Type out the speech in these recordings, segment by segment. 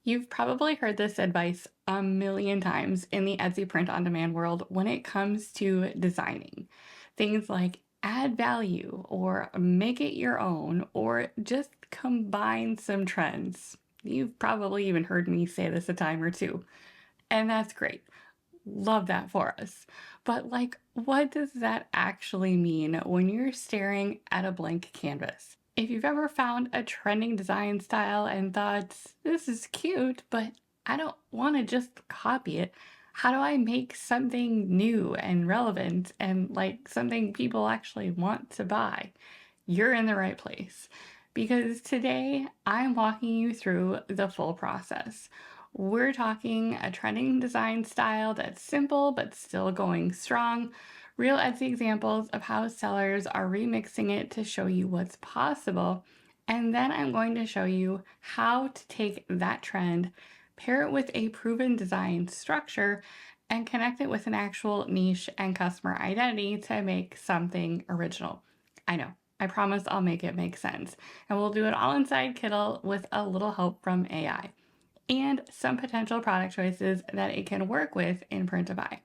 You've probably heard this advice a million times in the Etsy print on demand world when it comes to designing. Things like add value or make it your own or just combine some trends. You've probably even heard me say this a time or two, and that's great. Love that for us. But what does that actually mean when you're staring at a blank canvas? If you've ever found a trending design style and thought, this is cute, but I don't want to just copy it. How do I make something new and relevant and something people actually want to buy? You're in the right place because today I'm walking you through the full process. We're talking a trending design style that's simple but still going strong, real Etsy examples of how sellers are remixing it to show you what's possible, and then I'm going to show you how to take that trend, pair it with a proven design structure, and connect it with an actual niche and customer identity to make something original. I know. I promise I'll make it make sense. And we'll do it all inside Kittl with a little help from AI and some potential product choices that it can work with in Printify.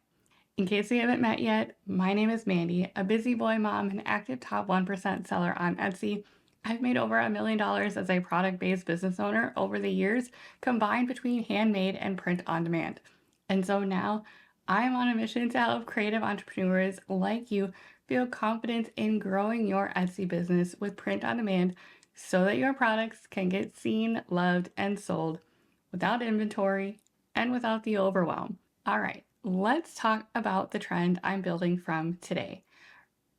In case we haven't met yet, my name is Mandy, a busy boy mom and active top 1% seller on Etsy. I've made over $1 million as a product-based business owner over the years, combined between handmade and print on demand. And so now I'm on a mission to help creative entrepreneurs like you feel confident in growing your Etsy business with print on demand so that your products can get seen, loved, and sold without inventory and without the overwhelm. All right, let's talk about the trend I'm building from today.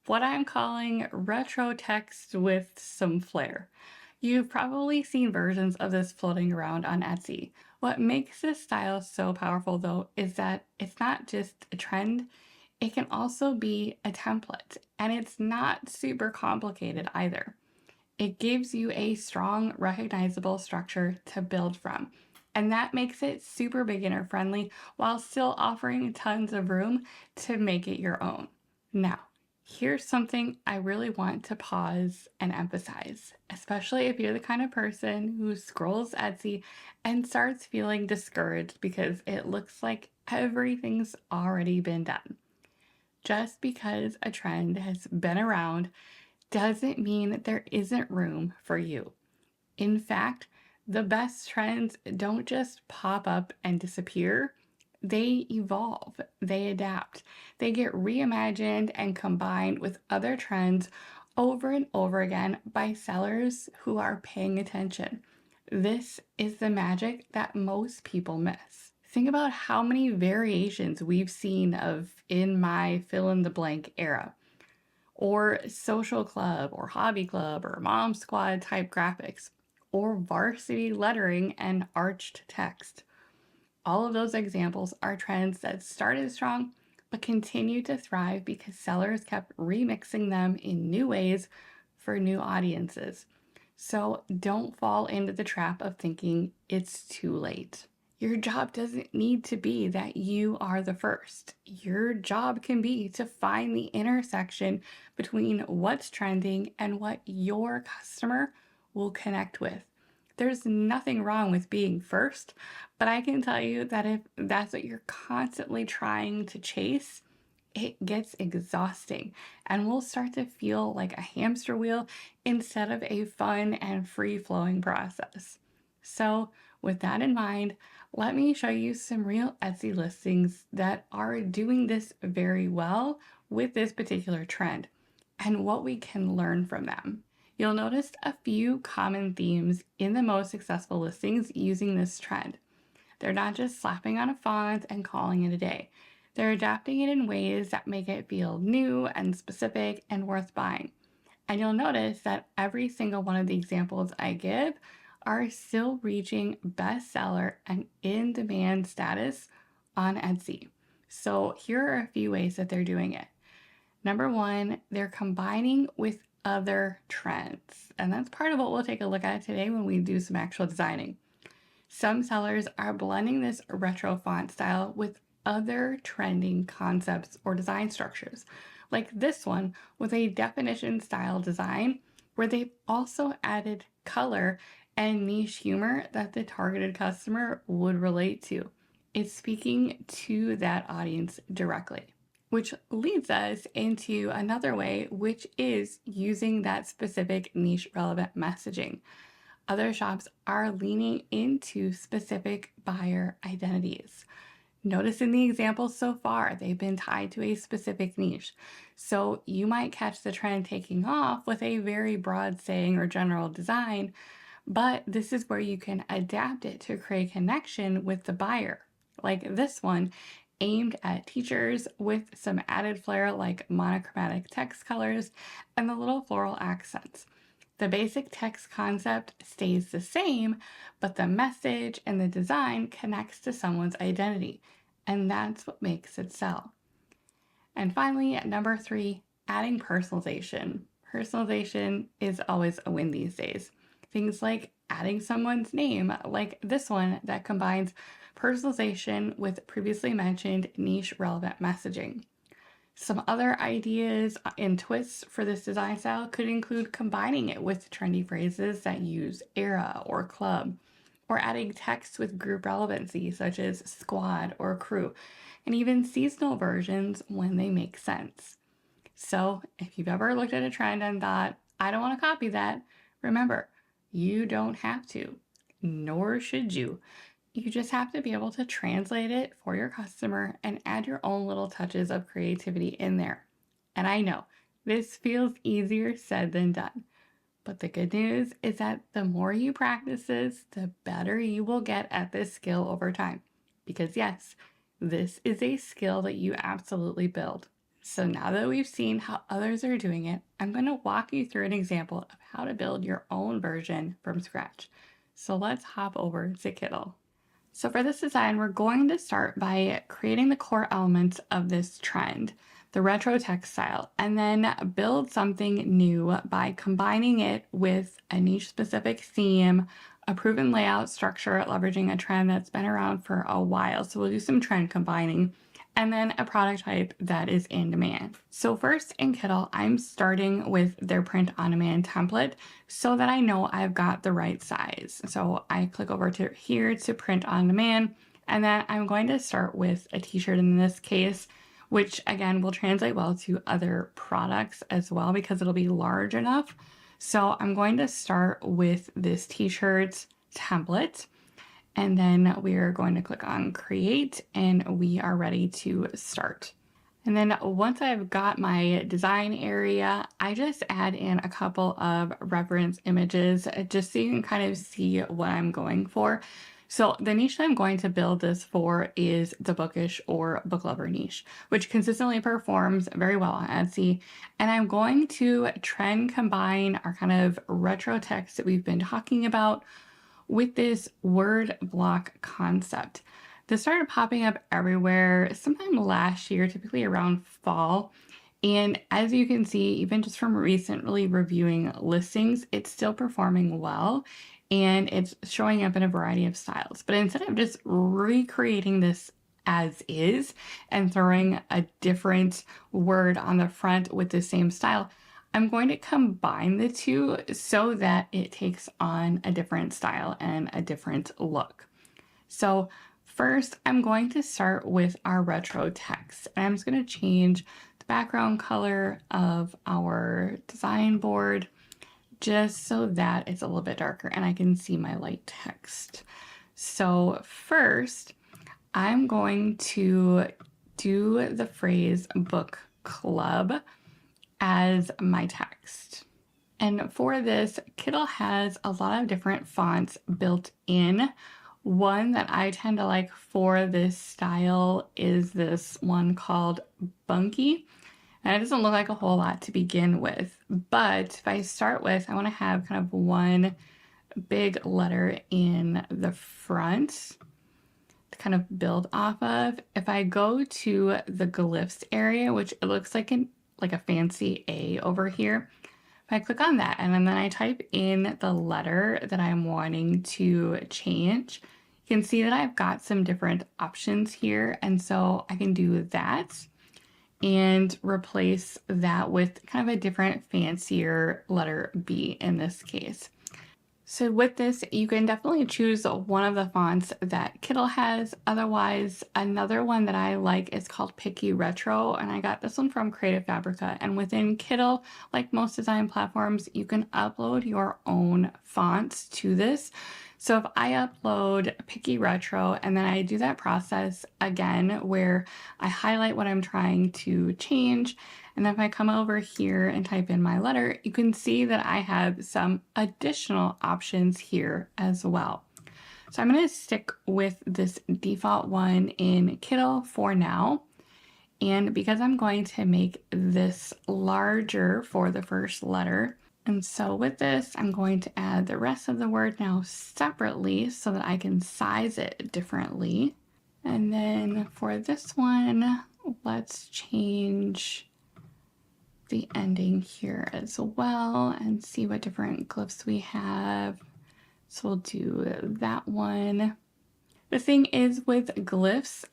What I'm calling retro text with some flair. You've probably seen versions of this floating around on Etsy. What makes this style so powerful though is that it's not just a trend, it can also be a template, and it's not super complicated either. It gives you a strong, recognizable structure to build from. And that makes it super beginner friendly while still offering tons of room to make it your own. Now, here's something I really want to pause and emphasize, especially if you're the kind of person who scrolls Etsy and starts feeling discouraged because it looks like everything's already been done. Just because a trend has been around doesn't mean that there isn't room for you. In fact, the best trends don't just pop up and disappear. They evolve, they adapt, they get reimagined and combined with other trends over and over again by sellers who are paying attention. This is the magic that most people miss. Think about how many variations we've seen of in my fill in the blank era, or social club, or hobby club, or mom squad type graphics, or varsity lettering and arched text. All of those examples are trends that started strong but continue to thrive because sellers kept remixing them in new ways for new audiences. So don't fall into the trap of thinking it's too late. Your job doesn't need to be that you are the first. Your job can be to find the intersection between what's trending and what your customer will connect with. There's nothing wrong with being first, but I can tell you that if that's what you're constantly trying to chase, it gets exhausting and will start to feel like a hamster wheel instead of a fun and free-flowing process. So with that in mind, let me show you some real Etsy listings that are doing this very well with this particular trend and what we can learn from them. You'll notice a few common themes in the most successful listings using this trend. They're not just slapping on a font and calling it a day. They're adapting it in ways that make it feel new and specific and worth buying. And you'll notice that every single one of the examples I give are still reaching bestseller and in-demand status on Etsy. So here are a few ways that they're doing it. Number one, they're combining with other trends. And that's part of what we'll take a look at today when we do some actual designing. Some sellers are blending this retro font style with other trending concepts or design structures, like this one with a definition style design where they've also added color and niche humor that the targeted customer would relate to. It's speaking to that audience directly. Which leads us into another way, which is using that specific niche relevant messaging. Other shops are leaning into specific buyer identities. Notice in the examples so far, they've been tied to a specific niche. So you might catch the trend taking off with a very broad saying or general design, but this is where you can adapt it to create connection with the buyer. Like this one, aimed at teachers with some added flair like monochromatic text colors and the little floral accents. The basic text concept stays the same, but the message and the design connects to someone's identity, and that's what makes it sell. And finally, number 3, adding personalization. Personalization is always a win these days. Things like adding someone's name, like this one that combines personalization with previously mentioned niche relevant messaging. Some other ideas and twists for this design style could include combining it with trendy phrases that use era or club, or adding text with group relevancy such as squad or crew, and even seasonal versions when they make sense. So if you've ever looked at a trend and thought, I don't want to copy that, remember, you don't have to, nor should you. You just have to be able to translate it for your customer and add your own little touches of creativity in there. And I know this feels easier said than done. But the good news is that the more you practice this, the better you will get at this skill over time. Because yes, this is a skill that you absolutely build. So now that we've seen how others are doing it, I'm going to walk you through an example of how to build your own version from scratch. So let's hop over to Kittl. So for this design, we're going to start by creating the core elements of this trend, the retro text style, and then build something new by combining it with a niche specific theme, a proven layout structure, leveraging a trend that's been around for a while. So we'll do some trend combining, and then a product type that is in demand. So first in Kittl, I'm starting with their print on demand template so that I know I've got the right size. So I click over to here to print on demand, and then I'm going to start with a t-shirt in this case, which again will translate well to other products as well because it'll be large enough. So I'm going to start with this t-shirt template. And then we are going to click on create and we are ready to start. And then once I've got my design area, I just add in a couple of reference images just so you can kind of see what I'm going for. So the niche that I'm going to build this for is the bookish or book lover niche, which consistently performs very well on Etsy. And I'm going to trend combine our kind of retro text that we've been talking about with this word block concept. This started popping up everywhere sometime last year, typically around fall. And as you can see, even just from recently reviewing listings, it's still performing well and it's showing up in a variety of styles. But instead of just recreating this as is and throwing a different word on the front with the same style, I'm going to combine the two so that it takes on a different style and a different look. So first, I'm going to start with our retro text. And I'm just going to change the background color of our design board just so that it's a little bit darker and I can see my light text. So first, I'm going to do the phrase book club as my text. And for this, Kittl has a lot of different fonts built in. One that I tend to like for this style is this one called Bunky. And it doesn't look like a whole lot to begin with, but if I start with, I want to have kind of one big letter in the front to kind of build off of. If I go to the glyphs area, which it looks like a fancy A over here. If I click on that and then I type in the letter that I'm wanting to change, you can see that I've got some different options here. And so I can do that and replace that with kind of a different fancier letter B in this case. So with this, you can definitely choose one of the fonts that Kittl has. Otherwise, another one that I like is called Picky Retro, and I got this one from Creative Fabrica. And within Kittl, like most design platforms, you can upload your own fonts to this. So if I upload Picky Retro and then I do that process again where I highlight what I'm trying to change, and then if I come over here and type in my letter, you can see that I have some additional options here as well. So I'm going to stick with this default one in Kittl for now. And because I'm going to make this larger for the first letter, and so with this, I'm going to add the rest of the word now separately so that I can size it differently. And then for this one, let's change the ending here as well and see what different glyphs we have. So we'll do that one. The thing is with glyphs,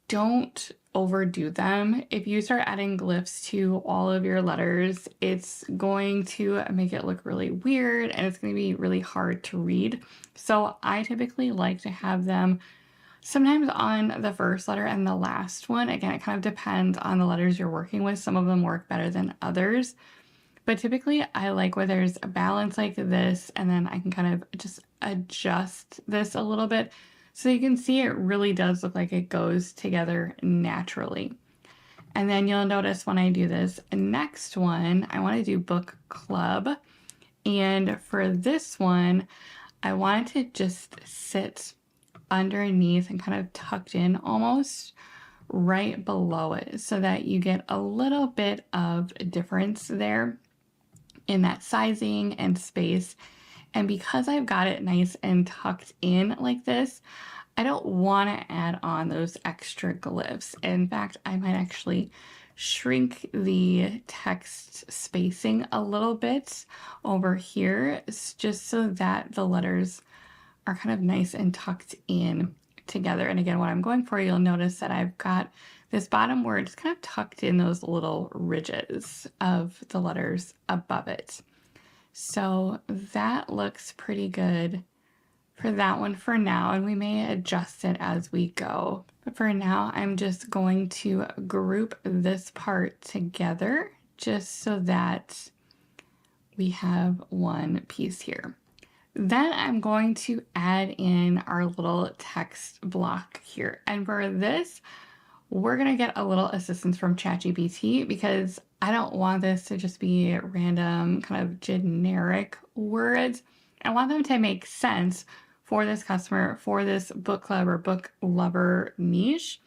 don't overdo them. If you start adding glyphs to all of your letters, it's going to make it look really weird and it's going to be really hard to read. So I typically like to have them sometimes on the first letter and the last one. Again, it kind of depends on the letters you're working with. Some of them work better than others. But typically I like where there's a balance like this, and then I can kind of just adjust this a little bit. So you can see it really does look like it goes together naturally. And then you'll notice when I do this next one, I want to do book club. And for this one, I want it to just sit underneath and kind of tucked in almost right below it so that you get a little bit of difference there in that sizing and space. And because I've got it nice and tucked in like this, I don't want to add on those extra glyphs. In fact, I might actually shrink the text spacing a little bit over here just so that the letters are kind of nice and tucked in together. And again, what I'm going for, you'll notice that I've got this bottom word just kind of tucked in those little ridges of the letters above it. So that looks pretty good for that one for now, and we may adjust it as we go. But for now, I'm just going to group this part together just so that we have one piece here. Then I'm going to add in our little text block here. And for this, we're going to get a little assistance from ChatGPT because I don't want this to just be random kind of generic words. I want them to make sense for this customer, for this book club or book lover niche,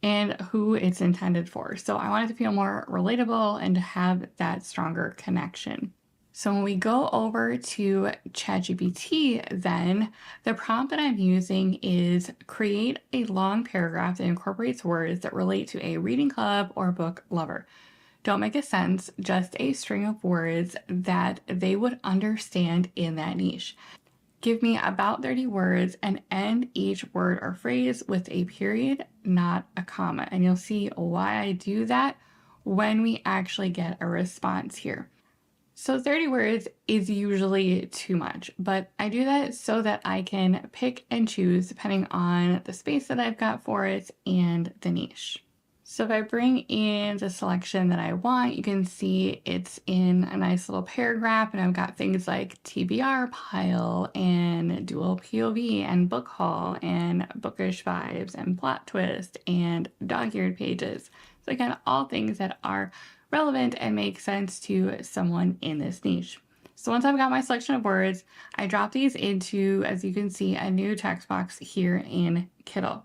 and who it's intended for. So I want it to feel more relatable and to have that stronger connection. So when we go over to ChatGPT, then the prompt that I'm using is create a long paragraph that incorporates words that relate to a reading club or book lover. Don't make a sense, just a string of words that they would understand in that niche. Give me about 30 words and end each word or phrase with a period, not a comma. And you'll see why I do that when we actually get a response here. So 30 words is usually too much, but I do that so that I can pick and choose depending on the space that I've got for it and the niche. So if I bring in the selection that I want, you can see it's in a nice little paragraph, and I've got things like TBR pile and dual POV and book haul and bookish vibes and plot twist and dog-eared pages. So again, all things that are relevant and make sense to someone in this niche. So once I've got my selection of words, I drop these into, as you can see, a new text box here in Kittl.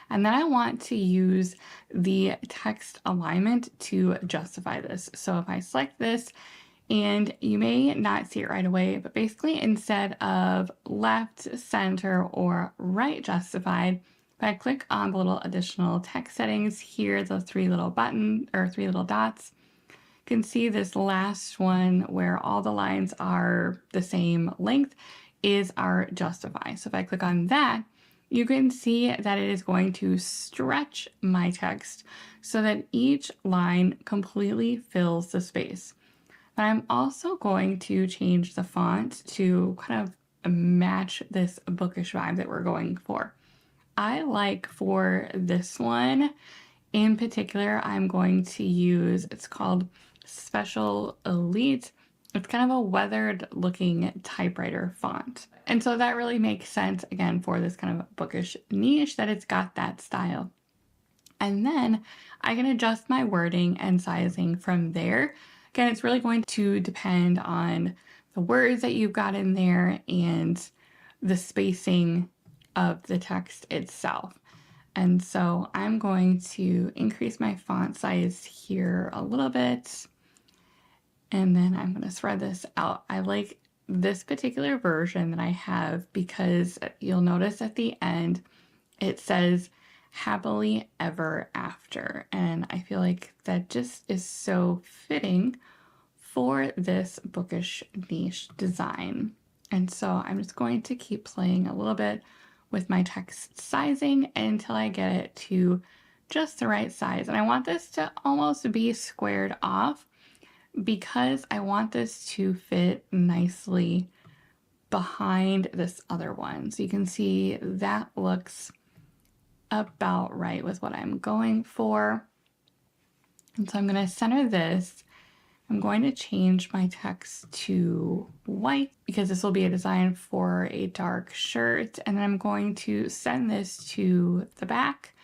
And then I want to use the text alignment to justify this. So if I select this, and you may not see it right away, but basically instead of left, center, or right justified, if I click on the little additional text settings here, those three little dots, you can see this last one where all the lines are the same length is our justify. So if I click on that, you can see that it is going to stretch my text so that each line completely fills the space. But I'm also going to change the font to kind of match this bookish vibe that we're going for. I like for this one in particular, I'm going to use, it's called Special Elite. It's kind of a weathered looking typewriter font. And so that really makes sense, again, for this kind of bookish niche, that it's got that style. And then I can adjust my wording and sizing from there. Again, it's really going to depend on the words that you've got in there and the spacing of the text itself. And so I'm going to increase my font size here a little bit. And then I'm going to spread this out. I like this particular version that I have because you'll notice at the end it says happily ever after. And I feel like that just is so fitting for this bookish niche design. And so I'm just going to keep playing a little bit with my text sizing until I get it to just the right size. And I want this to almost be squared off because I want this to fit nicely behind this other one. So you can see that looks about right with what I'm going for. And so I'm going to center this. I'm going to change my text to white because this will be a design for a dark shirt. And then I'm going to send this to the back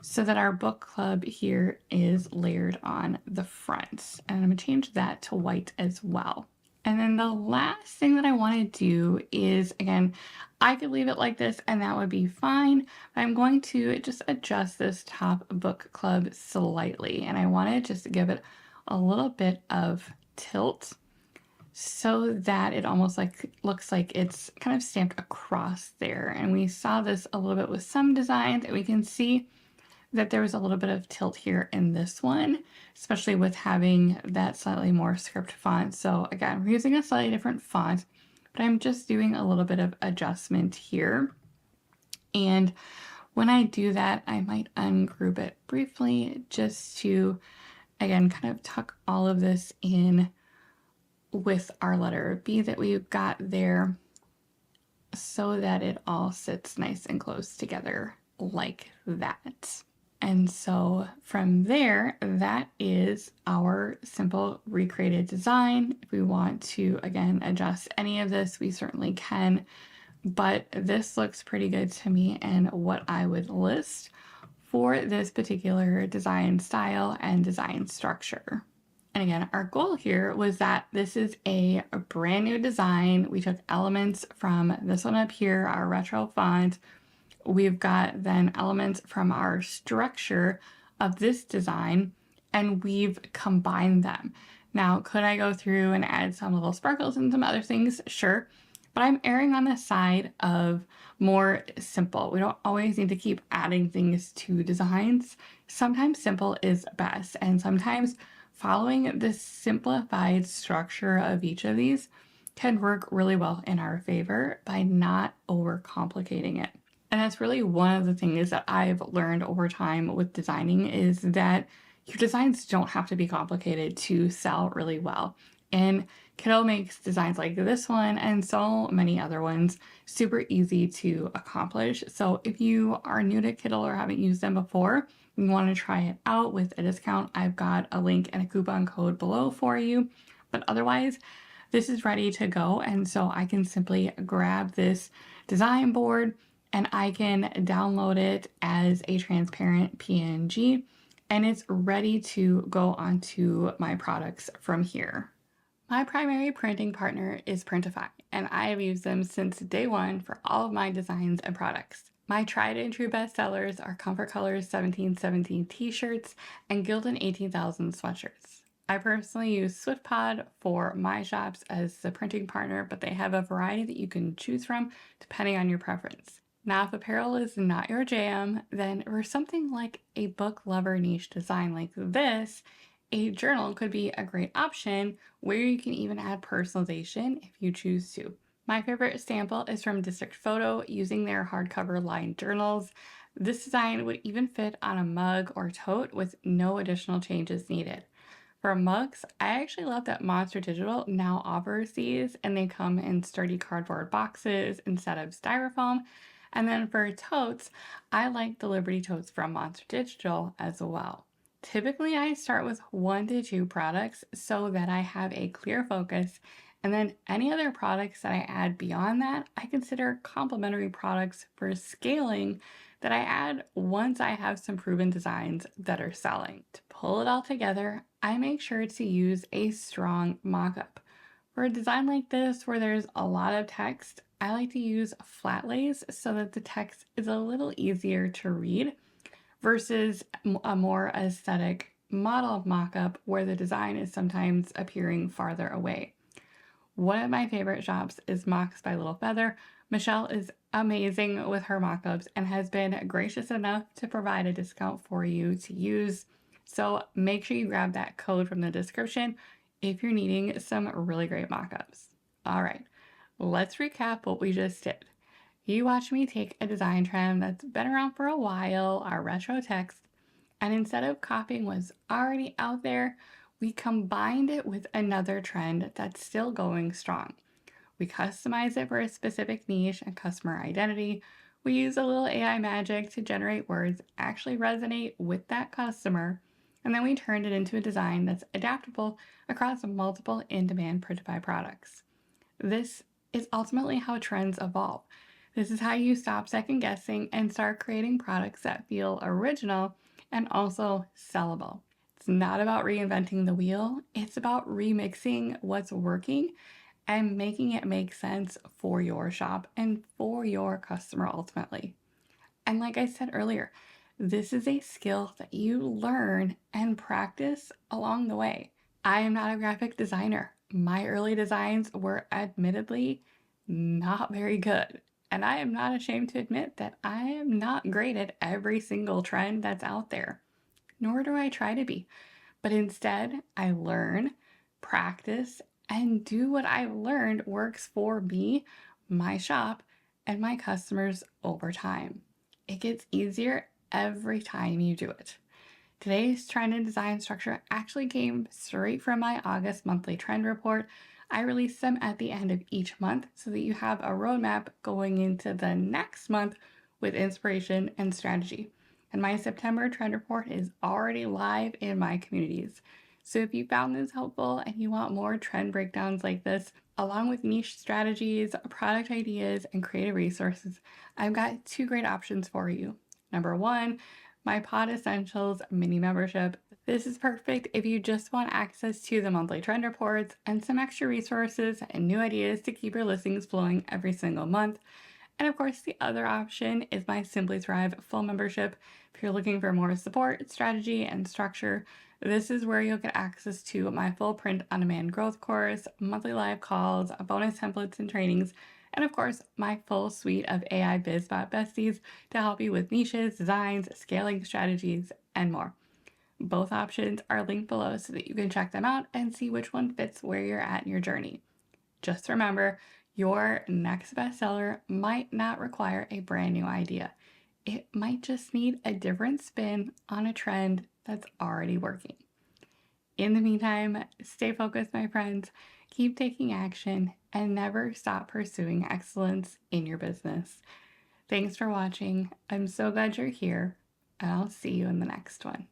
so that our book club here is layered on the front. And I'm going to change that to white as well. And then the last thing that I want to do is, again, I could leave it like this and that would be fine. But I'm going to just adjust this top book club slightly. And I want to just give it a little bit of tilt so that it almost like looks like it's kind of stamped across there. And we saw this a little bit with some designs, and we can see that there was a little bit of tilt here in this one, especially with having that slightly more script font. So again, we're using a slightly different font, but I'm just doing a little bit of adjustment here. And when I do that, I might ungroup it briefly just to, again, kind of tuck all of this in with our letter B that we've got there so that it all sits nice and close together like that. And so from there, that is our simple recreated design. If we want to, again, adjust any of this, we certainly can, but this looks pretty good to me and what I would list for this particular design style and design structure. And again, our goal here was that this is a brand new design. We took elements from this one up here, our retro font. We've got then elements from our structure of this design, and we've combined them. Now, could I go through and add some little sparkles and some other things? Sure. But I'm erring on the side of more simple. We don't always need to keep adding things to designs. Sometimes simple is best, and sometimes following the simplified structure of each of these can work really well in our favor by not overcomplicating it. And that's really one of the things that I've learned over time with designing is that your designs don't have to be complicated to sell really well. And Kittl makes designs like this one and so many other ones super easy to accomplish. So if you are new to Kittl or haven't used them before, you want to try it out with a discount, I've got a link and a coupon code below for you. But otherwise, this is ready to go. And so I can simply grab this design board and I can download it as a transparent PNG, and it's ready to go onto my products from here. My primary printing partner is Printify, and I have used them since day one for all of my designs and products. My tried and true bestsellers are Comfort Colors 1717 t-shirts and Gildan 18,000 sweatshirts. I personally use SwiftPOD for my shops as the printing partner, but they have a variety that you can choose from depending on your preference. Now, if apparel is not your jam, then for something like a book lover niche design like this, a journal could be a great option where you can even add personalization if you choose to. My favorite sample is from District Photo using their hardcover lined journals. This design would even fit on a mug or tote with no additional changes needed. For mugs, I actually love that Monster Digital now offers these and they come in sturdy cardboard boxes instead of styrofoam. And then for totes, I like the Liberty totes from Monster Digital as well. Typically, I start with 1 to 2 products so that I have a clear focus. And then any other products that I add beyond that, I consider complementary products for scaling that I add once I have some proven designs that are selling. To pull it all together, I make sure to use a strong mockup. For a design like this, where there's a lot of text, I like to use flat lays so that the text is a little easier to read versus a more aesthetic model of mockup where the design is sometimes appearing farther away. One of my favorite shops is Mocks by Little Feather. Michelle is amazing with her mockups and has been gracious enough to provide a discount for you to use. So make sure you grab that code from the description if you're needing some really great mockups. All right, let's recap what we just did. You watched me take a design trend that's been around for a while, our retro text, and instead of copying what's already out there, we combined it with another trend that's still going strong. We customize it for a specific niche and customer identity. We use a little AI magic to generate words that actually resonate with that customer. And then we turned it into a design that's adaptable across multiple in-demand Printify products. This is ultimately how trends evolve. This is how you stop second guessing and start creating products that feel original and also sellable. It's not about reinventing the wheel, it's about remixing what's working and making it make sense for your shop and for your customer ultimately. And like I said earlier, this is a skill that you learn and practice along the way. I am not a graphic designer. My early designs were admittedly not very good. And I am not ashamed to admit that I am not great at every single trend that's out there, nor do I try to be. But instead, I learn, practice, and do what I've learned works for me, my shop, and my customers over time. It gets easier every time you do it. Today's trend and design structure actually came straight from my August monthly trend report. I release them at the end of each month so that you have a roadmap going into the next month with inspiration and strategy. And my September trend report is already live in my communities. So if you found this helpful and you want more trend breakdowns like this, along with niche strategies, product ideas, and creative resources, I've got 2 great options for you. Number one, my Pod Essentials mini membership. This is perfect if you just want access to the monthly trend reports and some extra resources and new ideas to keep your listings flowing every single month. And of course, the other option is my Simply Thrive full membership. If you're looking for more support, strategy, and structure, this is where you'll get access to my full print on demand growth course, monthly live calls, bonus templates and trainings, and of course, my full suite of AI BizBot besties to help you with niches, designs, scaling strategies, and more. Both options are linked below so that you can check them out and see which one fits where you're at in your journey. Just remember, your next bestseller might not require a brand new idea. It might just need a different spin on a trend that's already working. In the meantime, stay focused, my friends. Keep taking action and never stop pursuing excellence in your business. Thanks for watching. I'm so glad you're here, and I'll see you in the next one.